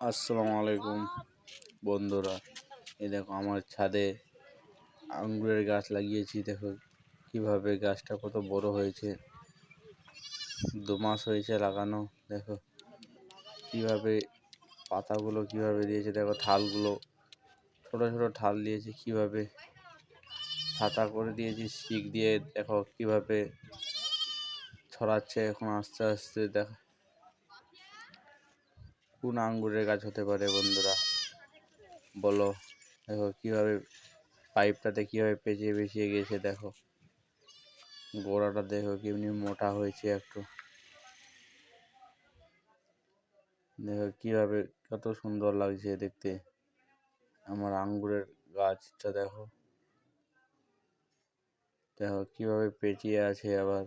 আসসালামু আলাইকুম বন্ধুরা। এই দেখো আমার ছাদে আঙ্গুরের গাছ লাগিয়েছি। দেখো কিভাবে গাছটা কত বড় হয়েছে। 2 মাস হয়েছে লাগানো। দেখো কিভাবে পাতাগুলো কিভাবে দিয়েছে। দেখো ঠালগুলো ছোট ছোট ঠাল দিয়েছে, কিভাবে ছাতা করে দিয়েছি শিক দিয়ে। দেখো কিভাবে ছড়াচ্ছে এখন আস্তে আস্তে। দেখো কোন আঙ্গুরের গাছ হতে পারে বন্ধুরা, বলো। দেখো কিভাবে পাইপটাতে কিভাবে পেঁচিয়ে পেঁচিয়ে গেছে। দেখো গোড়াটা দেখো কেমনি মোটা হয়েছে একটু। দেখো কিভাবে কত সুন্দর লাগছে দেখতে আমার আঙ্গুরের গাছটা। দেখো দেখো কিভাবে পেঁচিয়ে আছে, আবার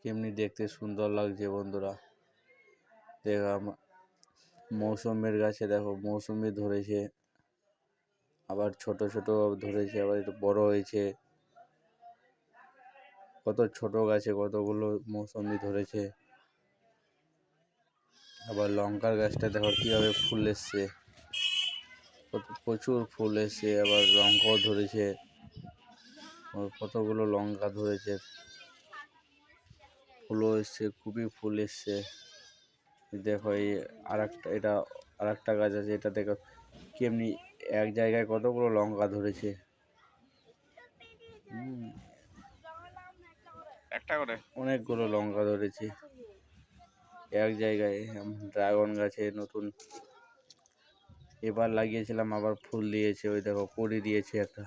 কেমনি দেখতে সুন্দর লাগছে বন্ধুরা। দেখো আমার মৌসুমীর গাছে দেখো মৌসুমী ধরেছে, আবার ছোট ছোট ধরেছে, আবার একটু বড় হয়েছে। কত ছোট গাছে কতগুলো মৌসুমী ধরেছে। আবার লঙ্কার গাছটা দেখো কিভাবে ফুল এসছে, প্রচুর ফুল এসছে। আবার লঙ্কাও ধরেছে, কতগুলো লঙ্কা ধরেছে, ফুলও এসছে, খুবই ফুল এসছে। দেখো এই এটা আরেকটা গাছ আছে, এটা দেখো কেমনি এক জায়গায় কতগুলো লঙ্কা ধরেছে। একটা করে অনেকগুলো লঙ্কা ধরেছে এক জায়গায়। ড্রাগন গাছে নতুন এবার লাগিয়েছিলাম, আবার ফুল দিয়েছে। ওই দেখো কড়ি দিয়েছে একটা,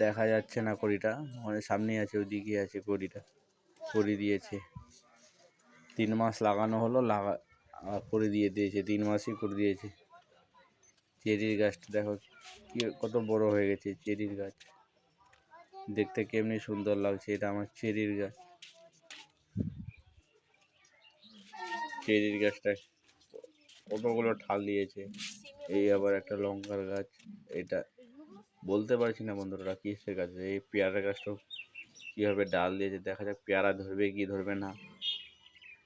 দেখা যাচ্ছে না কড়িটা, মানে সামনেই আছে, ওইদিকে আছে কড়িটা। কড়ি দিয়েছে, 3 মাস লাগানো হলো, করে দিয়েছে, 3 মাসই করে দিয়েছে। চেরির গাছটা দেখো কি কত বড় হয়ে গেছে। চেরির গাছ দেখতে কেমনি সুন্দর লাগছে। এটা আমার চেরির গাছ। চেরির গাছটা কতগুলো ঠাল দিয়েছে। এই আবার একটা লঙ্কার গাছ, এটা বলতে পারছি না বন্ধুরা কিসের গাছ। এই পেয়ারা গাছটাও কীভাবে ডাল দিয়েছে, দেখা যাক পেয়ারা ধরবে কি ধরবে না।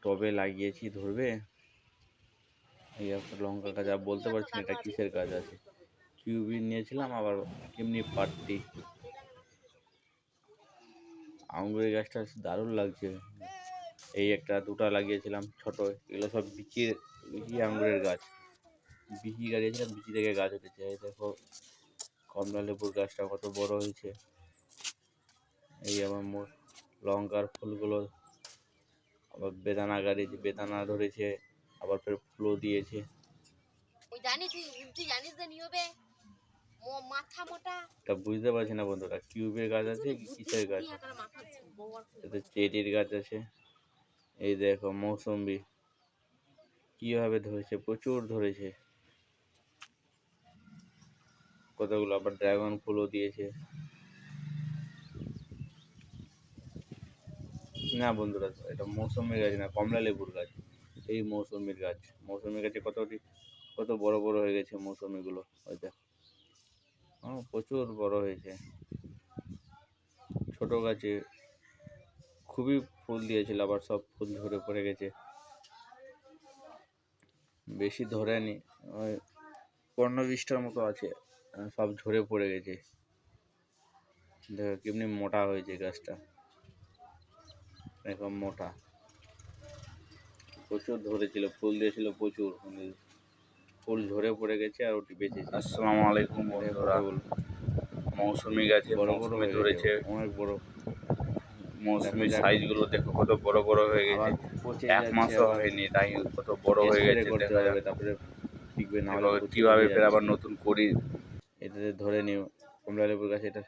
টবে লাগিয়েছি, ধরবে। এই একটা লঙ্কা গাছ, আর বলতে পারছি না এটা কিসের গাছ আছে। কিউবি নিয়েছিলাম, আবার কেমনি পাটটি। আঙুরের গাছটা দারুণ লাগছে। এই একটা দুটা লাগিয়েছিলাম ছোট, এগুলো সব বিচি আঙুরের গাছ। বিচি গাড়িয়েছিলাম, বিচি থেকে গাছ উঠেছে। এই দেখো কমলা লেবুর গাছটা কত বড় হয়েছে। এই আমার লঙ্কার ফুলগুলো, আবার বেদানা গাড়িয়েছে, বেদানা ধরেছে, আবার ফের ফুলও দিয়েছে। এটা বুঝতে পারছি না বন্ধুরা কিউবের গাছ আছে কি কিসের গাছ আছে। এতে চেরির গাছ আছে। এই দেখো মৌসুম্বি কিভাবে ধরেছে, প্রচুর ধরেছে কতগুলো। আবার ড্রাগন ফুলও দিয়েছে। না বন্ধুরা, এটা মৌসুমীর গাছ না, কমলা লেবুর গাছ। এই মৌসুমীর গাছ, মৌসুমীর গাছে কত বড় বড় হয়ে গেছে মৌসুমীগুলো। ওই দেখো প্রচুর বড় হয়েছে। ছোট গাছে খুবই ফুল দিয়েছিল, আবার সব ফুল ঝরে পড়ে গেছে। বেশি ধরেনি, ওই 15-20টার মতো আছে, সব ঝরে পড়ে গেছে। দেখো কেমনি মোটা হয়েছে গাছটা, দেখো মোটা। প্রচুর ধরেছিল, ফুল দিয়েছিল প্রচুর, ফুল ঝরে পড়ে গেছে আর ওটি বেঁচেছে। আসসালামু আলাইকুম বন্ধুরা। মৌসুমি গাছে মৌসুমি ধরেছে, অনেক বড় মৌসুমির সাইজগুলো দেখো কত বড় বড় হয়ে গেছে। 1 মাসও হয়নি তাই কত বড় হয়ে গেছে। তারপরে টিকবে না, কিভাবে ফের আবার নতুন করি এটাতে ধরে নিও কমলা লেবুর গাছ। এটা